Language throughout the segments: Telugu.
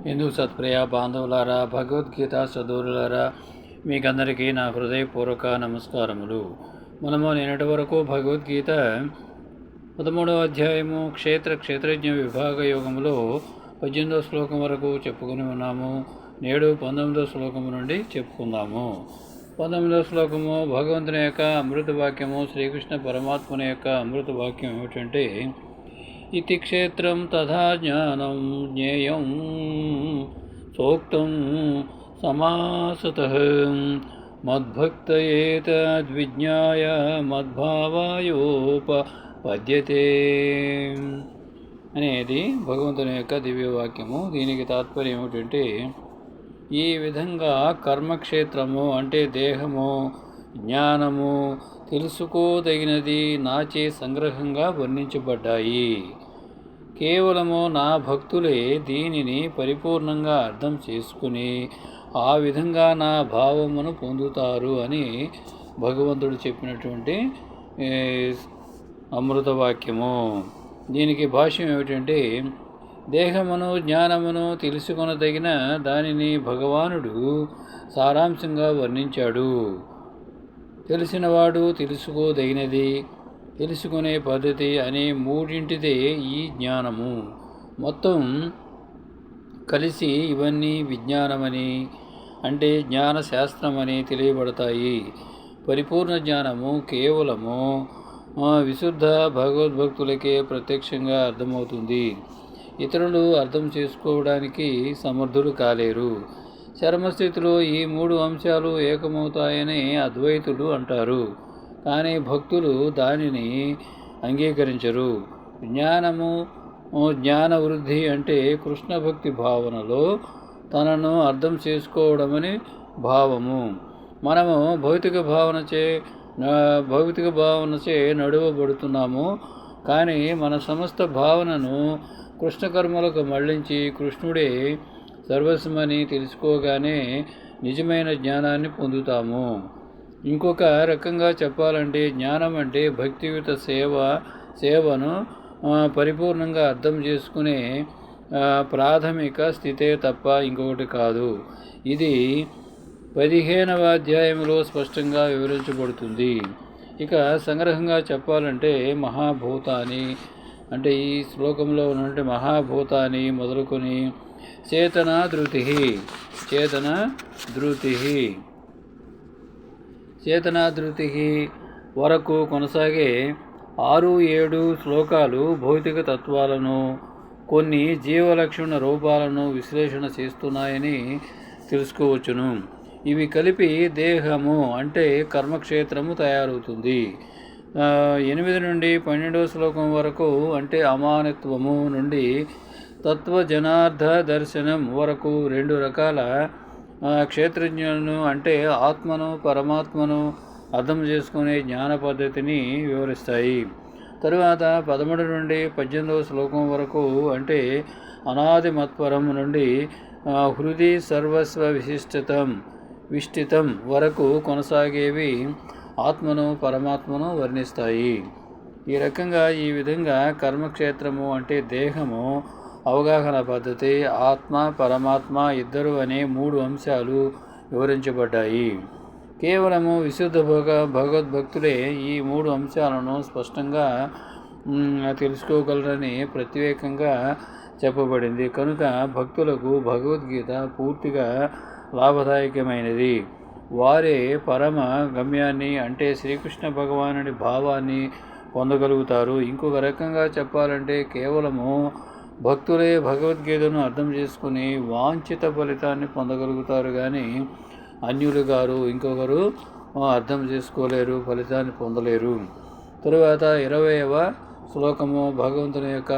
హిందూ సత్ప్రియ బాంధవులారా, భగవద్గీత చదువులారా, మీకందరికీ నా హృదయపూర్వక నమస్కారములు. మనము నిన్నటి వరకు భగవద్గీత 13వ అధ్యాయము క్షేత్రజ్ఞ విభాగ యోగములో 18వ శ్లోకం వరకు చెప్పుకుని ఉన్నాము. నేడు 19వ శ్లోకము నుండి చెప్పుకుందాము. 19వ శ్లోకము భగవంతుని యొక్క అమృత వాక్యము. శ్రీకృష్ణ పరమాత్మని యొక్క అమృత వాక్యం ఏమిటంటే, ఇతి క్షేత్రం తథా జ్ఞానం జ్ఞేయం సోక్తం సమాసతః మద్భక్తయే తద్విజ్ఞాయ మద్భావాయోపపద్యతే అనేది భగవంతుని యొక్క దివ్యవాక్యము. దీనికి తాత్పర్యం ఏమిటంటే, ఈ విధంగా కర్మక్షేత్రము అంటే దేహము, జ్ఞానము, తెలుసుకోదగినది నాచే సంగ్రహంగా వర్ణించబడ్డాయి. కేవలము నా భక్తులే దీనిని పరిపూర్ణంగా అర్థం చేసుకుని ఆ విధంగా నా భావమును పొందుతారు అని భగవంతుడు చెప్పినటువంటి అమృతవాక్యము. దీనికి భాష్యం ఏమిటంటే, దేహమును, జ్ఞానమును తెలుసుకొనదగిన దానిని భగవానుడు సారాంశంగా వర్ణించాడు. తెలిసినవాడు, తెలుసుకోదగినది, తెలుసుకునే పద్ధతి అనే మూడింటిదే ఈ జ్ఞానము. మొత్తం కలిసి ఇవన్నీ విజ్ఞానమని, అంటే జ్ఞాన శాస్త్రమని తెలియబడతాయి. పరిపూర్ణ జ్ఞానము కేవలము విశుద్ధ భగవద్భక్తులకే ప్రత్యక్షంగా అర్థమవుతుంది. ఇతరులు అర్థం చేసుకోవడానికి సమర్థులు కాలేరు. చర్మస్థితిలో ఈ మూడు అంశాలు ఏకమవుతాయని అద్వైతులు అంటారు. కానీ భక్తులు దానిని అంగీకరించరు. జ్ఞాన వృద్ధి అంటే కృష్ణ భక్తి భావనలో తనను అర్థం చేసుకోవడమని భావము. మనము భౌతిక భావనచే నడువబడుతున్నాము. కానీ మన సమస్త భావనను కృష్ణకర్మలకు మళ్లించి కృష్ణుడే సర్వస్వమని తెలుసుకోగానే నిజమైన జ్ఞానాన్ని పొందుతాము. ఇంకొక రకంగా చెప్పాలంటే, జ్ఞానం అంటే భక్తియుత సేవను పరిపూర్ణంగా అర్థం చేసుకునే ప్రాథమిక స్థితే తప్ప ఇంకొకటి కాదు. ఇది 15వ అధ్యాయంలో స్పష్టంగా వివరించబడుతుంది. ఇక సంగ్రహంగా చెప్పాలంటే, మహాభూతాన్ని అంటే ఈ శ్లోకంలో ఉన్నటువంటి మహాభూతాన్ని మొదలుకొని చేతన ధృతి వరకు కొనసాగే 6-7 శ్లోకాలు భౌతిక తత్వాలను, కొన్ని జీవలక్షణ రూపాలను విశ్లేషణ చేస్తున్నాయని తెలుసుకోవచ్చును. ఇవి కలిపి దేహము అంటే కర్మక్షేత్రము తయారవుతుంది. 8 నుండి 12వ శ్లోకం వరకు అంటే అమానత్వము నుండి తత్వజనార్థ దర్శనం వరకు 2 రకాల క్షేత్రజ్ఞులను అంటే ఆత్మను, పరమాత్మను అర్థం చేసుకునే జ్ఞాన పద్ధతిని వివరిస్తాయి. తరువాత 13 నుండి 18వ శ్లోకం వరకు అంటే అనాది మత్పరం నుండి హృది సర్వస్వ విష్టితం వరకు కొనసాగేవి ఆత్మను, పరమాత్మను వర్ణిస్తాయి. ఈ రకంగా ఈ విధంగా కర్మక్షేత్రము అంటే దేహము అవగాహన పద్ధతి, ఆత్మ, పరమాత్మ ఇద్దరు అనే 3 అంశాలు వివరించబడ్డాయి. కేవలము విశుద్ధ భగవద్భక్తులే ఈ 3 అంశాలను స్పష్టంగా తెలుసుకోగలరని ప్రత్యేకంగా చెప్పబడింది. కనుక భక్తులకు భగవద్గీత పూర్తిగా లాభదాయకమైనది. వారే పరమ గమ్యాన్ని అంటే శ్రీకృష్ణ భగవానుడి భావాన్ని పొందగలుగుతారు. ఇంకొక రకంగా చెప్పాలంటే, కేవలము భక్తులే భగవద్గీతను అర్థం చేసుకుని వాంఛిత ఫలితాన్ని పొందగలుగుతారు. కానీ అన్యులు గారు ఇంకొకరు అర్థం చేసుకోలేరు, ఫలితాన్ని పొందలేరు. తరువాత 20వ శ్లోకము భగవంతుని యొక్క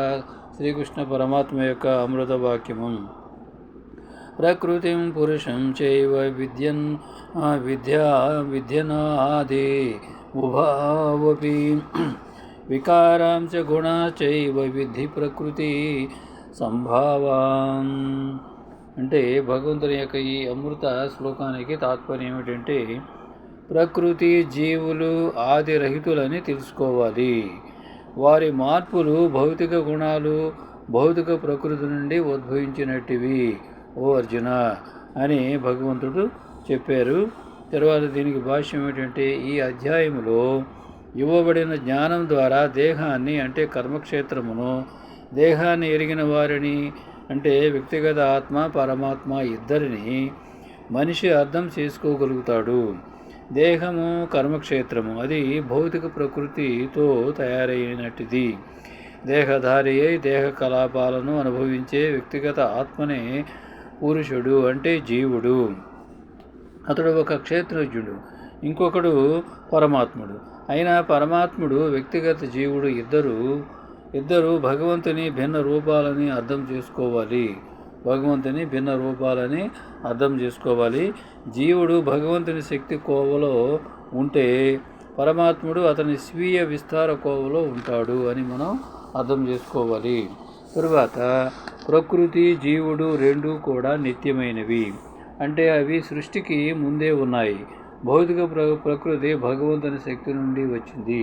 శ్రీకృష్ణ పరమాత్మ యొక్క అమృత వాక్యము. ప్రకృతిం పురుషం చైవ విద్యనాది ఉభావపి వికారాంశ గుణాచైవ విద్ధి ప్రకృతి సంభావాన్. అంటే భగవంతుని యొక్క ఈ అమృత శ్లోకానికి తాత్పర్యం ఏమిటంటే, ప్రకృతి జీవులు ఆదిరహితులని తెలుసుకోవాలి. వారి మార్పులు భౌతిక గుణాలు భౌతిక ప్రకృతి నుండి ఉద్భవించినట్టివి. ఓ అర్జున అని భగవంతుడు చెప్పారు. తర్వాత దీనికి భాష్యం ఏంటంటే, ఈ అధ్యాయములో ఇవ్వబడిన జ్ఞానం ద్వారా దేహాన్ని అంటే కర్మక్షేత్రమును, దేహాన్ని ఎరిగిన వారిని అంటే వ్యక్తిగత ఆత్మ పరమాత్మ ఇద్దరిని మనిషి అర్థం చేసుకోగలుగుతాడు. దేహము కర్మక్షేత్రము, అది భౌతిక ప్రకృతితో తయారైనటిది. దేహధారి అయి దేహ కలాపాలను అనుభవించే వ్యక్తిగత ఆత్మనే పురుషుడు అంటే జీవుడు. అతడు ఒక క్షేత్రజ్ఞుడు, ఇంకొకడు పరమాత్ముడు. అయినా పరమాత్ముడు వ్యక్తిగత జీవుడు ఇద్దరు భగవంతుని భిన్న రూపాలని అర్థం చేసుకోవాలి. జీవుడు భగవంతుని శక్తి కోవలో ఉంటే పరమాత్ముడు అతని స్వీయ విస్తార కోవలో ఉంటాడు అని మనం అర్థం చేసుకోవాలి. తరువాత ప్రకృతి జీవుడు రెండూ కూడా నిత్యమైనవి, అంటే అవి సృష్టికి ముందే ఉన్నాయి. భౌతిక ప్రకృతి భగవంతుని శక్తి నుండి వచ్చింది.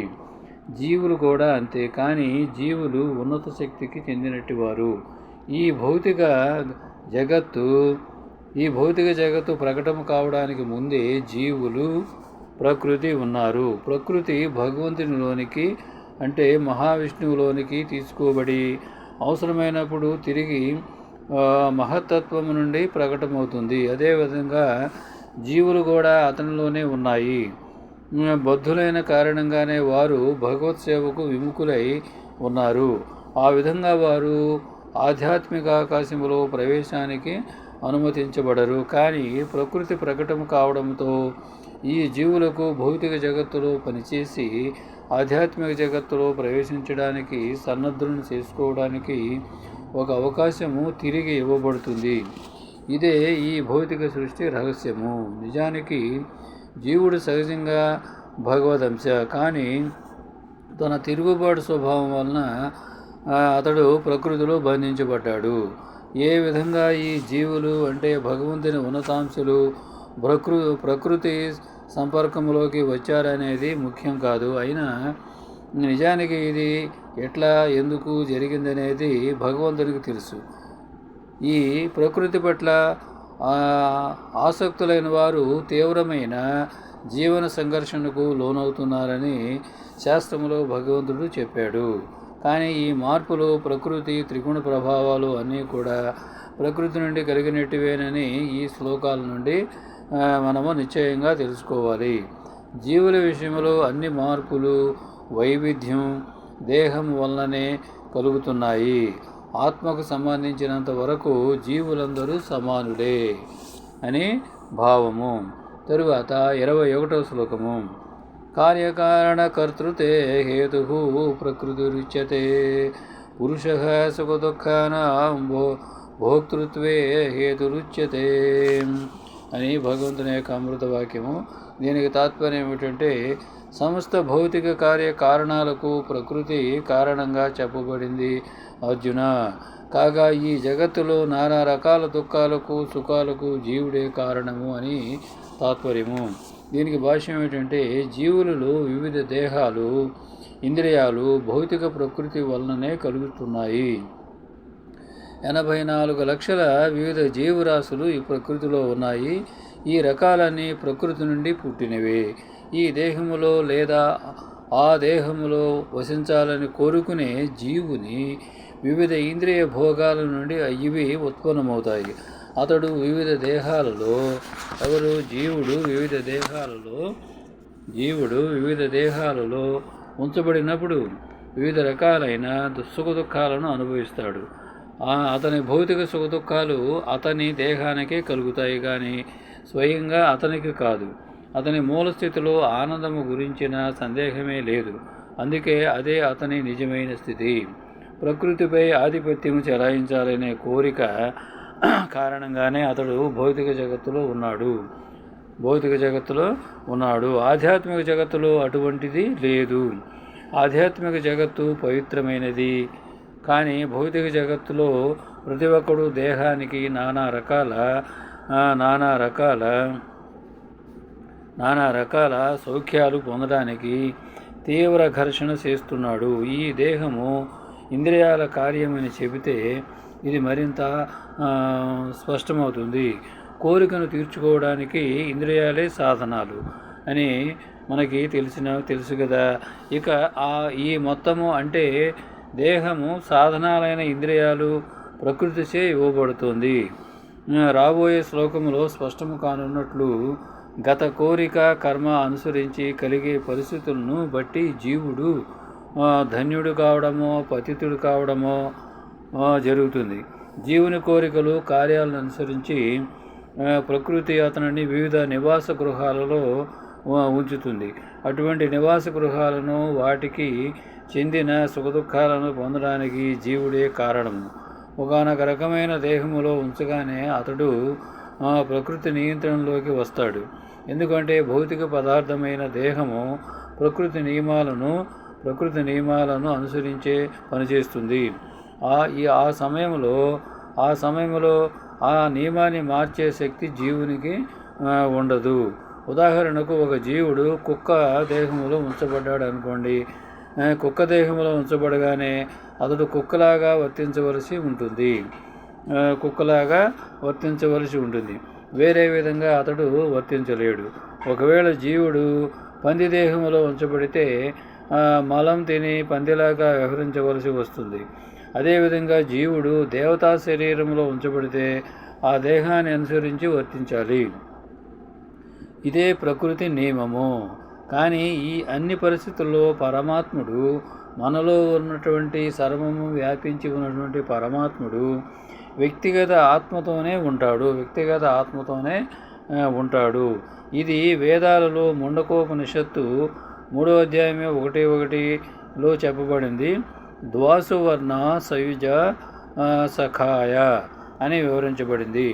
జీవులు కూడా అంతే. కానీ జీవులు ఉన్నత శక్తికి చెందినటివారు. ఈ భౌతిక జగత్తు ప్రకటన కావడానికి ముందే జీవులు ప్రకృతి ఉన్నారు. ప్రకృతి భగవంతునిలోనికి అంటే మహావిష్ణువులోనికి తీసుకోబడి అవసరమైనప్పుడు తిరిగి మహత్తత్వము నుండి ప్రకటమవుతుంది. అదేవిధంగా జీవులు కూడా అతనిలోనే ఉన్నాయి. బద్ధులైన కారణంగానే వారు భగవత్ సేవకు విముఖులై ఉన్నారు. ఆ విధంగా వారు ఆధ్యాత్మిక ఆకాశంలో ప్రవేశానికి అనుమతించబడరు. కానీ ప్రకృతి ప్రకటన కావడంతో ఈ జీవులకు భౌతిక జగత్తులో పనిచేసి ఆధ్యాత్మిక జగత్తులో ప్రవేశించడానికి సన్నద్ధులను చేసుకోవడానికి ఒక అవకాశము తిరిగి ఇవ్వబడుతుంది. ఇదే ఈ భౌతిక సృష్టి రహస్యము. నిజానికి జీవుడు సహజంగా భగవదంశ, కానీ తన తిరుగుబాటు స్వభావం వలన అతడు ప్రకృతిలో బంధించబడ్డాడు. ఏ విధంగా ఈ జీవులు అంటే భగవంతుని ఉన్నతాంశలు ప్రకృతి సంపర్కంలోకి వచ్చారనేది ముఖ్యం కాదు. అయినా నిజానికి ఇది ఎట్లా ఎందుకు జరిగిందనేది భగవంతునికి తెలుసు. ఈ ప్రకృతి పట్ల ఆసక్తులైన వారు తీవ్రమైన జీవన సంఘర్షణకు లోనవుతున్నారని శాస్త్రంలో భగవంతుడు చెప్పాడు. కానీ ఈ మార్పులు ప్రకృతి త్రిగుణ ప్రభావాలు అన్నీ కూడా ప్రకృతి నుండి కలిగినట్టువేనని ఈ శ్లోకాల నుండి మనము నిశ్చయంగా తెలుసుకోవాలి. జీవుల విషయంలో అన్ని మార్పులు వైవిధ్యం దేహం వల్లనే కలుగుతున్నాయి. ఆత్మకు సంబంధించినంత వరకు జీవులందరూ సమానులే అని భావము. తరువాత 21వ శ్లోకము. కార్యకారణకర్తృతే హేతు ప్రకృతిరుచ్యతే పురుషః సుఖదుఃఖానాం భోక్తృత్వే హేతురుచ్యతే అని భగవంతుని యొక్క అమృత వాక్యము. దీనికి తాత్పర్యం ఏమిటంటే, సమస్త భౌతిక కార్యకారణాలకు ప్రకృతి కారణంగా చెప్పబడింది అర్జున. కాగా ఈ జగత్తులో నానా రకాల దుఃఖాలకు సుఖాలకు జీవుడే కారణము అని తాత్పర్యము. దీనికి భాష్యం ఏంటంటే, జీవులలో వివిధ దేహాలు ఇంద్రియాలు భౌతిక ప్రకృతి వలననే కలుగుతున్నాయి. 84 లక్షల వివిధ జీవరాశులు ఈ ప్రకృతిలో ఉన్నాయి. ఈ రకాలన్నీ ప్రకృతి నుండి పుట్టినవే. ఈ దేహములో లేదా ఆ దేహములో వసించాలని కోరుకునే జీవుని వివిధ ఇంద్రియ భోగాల నుండి ఇవి ఉత్పన్నమవుతాయి. అతడు వివిధ దేహాలలో జీవుడు వివిధ దేహాలలో ఉంచబడినప్పుడు వివిధ రకాలైన సుఖ దుఃఖాలను అనుభవిస్తాడు. అతని భౌతిక సుఖ దుఃఖాలు అతని దేహానికే కలుగుతాయి, కానీ స్వయంగా అతనికి కాదు. అతని మూల స్థితిలో ఆనందము గురించిన సందేహమే లేదు. అందుకే అదే అతని నిజమైన స్థితి. ప్రకృతిపై ఆధిపత్యం చెలాయించాలనే కోరిక కారణంగానే అతడు భౌతిక జగత్తులో ఉన్నాడు. ఆధ్యాత్మిక జగత్తులో అటువంటిది లేదు. ఆధ్యాత్మిక జగత్తు పవిత్రమైనది. కానీ భౌతిక జగత్తులో ప్రతి ఒక్కడు దేహానికి నానా రకాల సౌఖ్యాలు పొందడానికి తీవ్ర ఘర్షణ చేస్తున్నాడు. ఈ దేహము ఇంద్రియాల కార్యమని చెబితే ఇది మరింత స్పష్టమవుతుంది. కోరికను తీర్చుకోవడానికి ఇంద్రియాలే సాధనాలు అని మనకి తెలుసు కదా. ఇక ఈ మొత్తము అంటే దేహము సాధనాలైన ఇంద్రియాలు ప్రకృతిచే ఇవ్వబడుతుంది. రాబోయే శ్లోకములో స్పష్టము కానున్నట్లు గత కోరిక కర్మ అనుసరించి కలిగే పరిస్థితులను బట్టి జీవుడు ధన్యుడు కావడమో పతితుడు కావడమో జరుగుతుంది. జీవుని కోరికలు కార్యాలను అనుసరించి ప్రకృతి అతనిని వివిధ నివాస గృహాలలో ఉంచుతుంది. అటువంటి నివాస గృహాలను వాటికి చెందిన సుఖదుఖాలను పొందడానికి జీవుడే కారణము. ఒకానొక రకమైన దేహములో ఉంచగానే అతడు ప్రకృతి నియంత్రణలోకి వస్తాడు. ఎందుకంటే భౌతిక పదార్థమైన దేహము ప్రకృతి నియమాలను అనుసరించే పనిచేస్తుంది. ఆ సమయంలో ఆ నియమాన్ని మార్చే శక్తి జీవునికి ఉండదు. ఉదాహరణకు ఒక జీవుడు కుక్క దేహంలో ఉంచబడ్డాడు అనుకోండి. కుక్క దేహంలో ఉంచబడగానే అతడు కుక్కలాగా వర్తించవలసి ఉంటుంది. వేరే విధంగా అతడు వర్తించలేడు. ఒకవేళ జీవుడు పంది దేహంలో ఉంచబడితే మలం తిని పందిలాగా వ్యవహరించవలసి వస్తుంది. అదేవిధంగా జీవుడు దేవతా శరీరంలో ఉంచబడితే ఆ దేహాన్ని అనుసరించి వర్తించాలి. ఇదే ప్రకృతి నియమము. కానీ ఈ అన్ని పరిస్థితుల్లో పరమాత్ముడు, మనలో ఉన్నటువంటి సర్వము వ్యాపించి ఉన్నటువంటి పరమాత్ముడు వ్యక్తిగత ఆత్మతోనే ఉంటాడు. ఇది వేదాలలో ముండకోపనిషత్తు 3వ అధ్యాయమే 1:1లో చెప్పబడింది. ద్వాసువర్ణ సయుజ సఖాయ అని వివరించబడింది.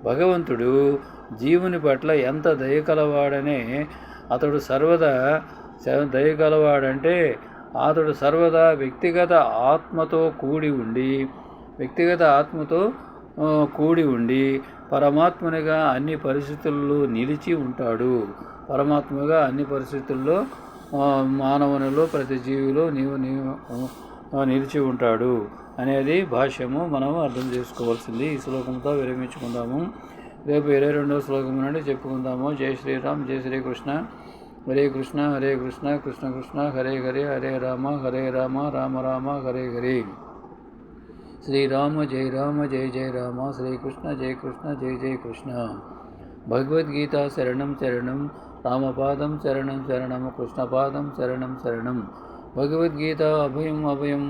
భగవంతుడు జీవుని పట్ల ఎంత దయగలవాడనే అతడు సర్వదా వ్యక్తిగత ఆత్మతో కూడి ఉండి పరమాత్మనిగా అన్ని పరిస్థితుల్లో నిలిచి ఉంటాడు. పరమాత్మగా అన్ని పరిస్థితుల్లో మానవునిలో ప్రతి జీవిలో నీవు నిలిచి ఉంటాడు అనేది భాష్యము మనం అర్థం చేసుకోవాల్సింది. ఈ శ్లోకంతో విరమించుకుందాము. రేపు 22వ శ్లోకం నుండి చెప్పుకుందాము. జై శ్రీరామ్, జై శ్రీకృష్ణ. హరే కృష్ణ హరే కృష్ణ కృష్ణ కృష్ణ హరే హరే, హరే రామ రామ రామ హరే హరే. శ్రీరామ జై రామ జై జై రామ, శ్రీకృష్ణ జై కృష్ణ జై జై కృష్ణ. భగవద్గీత శరణం శరణం, రామపాదం శరణం శరణం, కృష్ణపాదం శరణం శరణం. భగవద్గీత అభయం అభయం,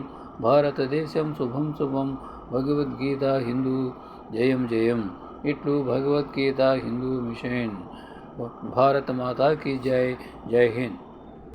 భారతదేశం శుభం శుభం. భగవద్గీత హిందూ జయం జయం. ఇట్లు భగవద్గీత హిందూ మిషన్. భారత మాతా కీ జై. జై హింద్.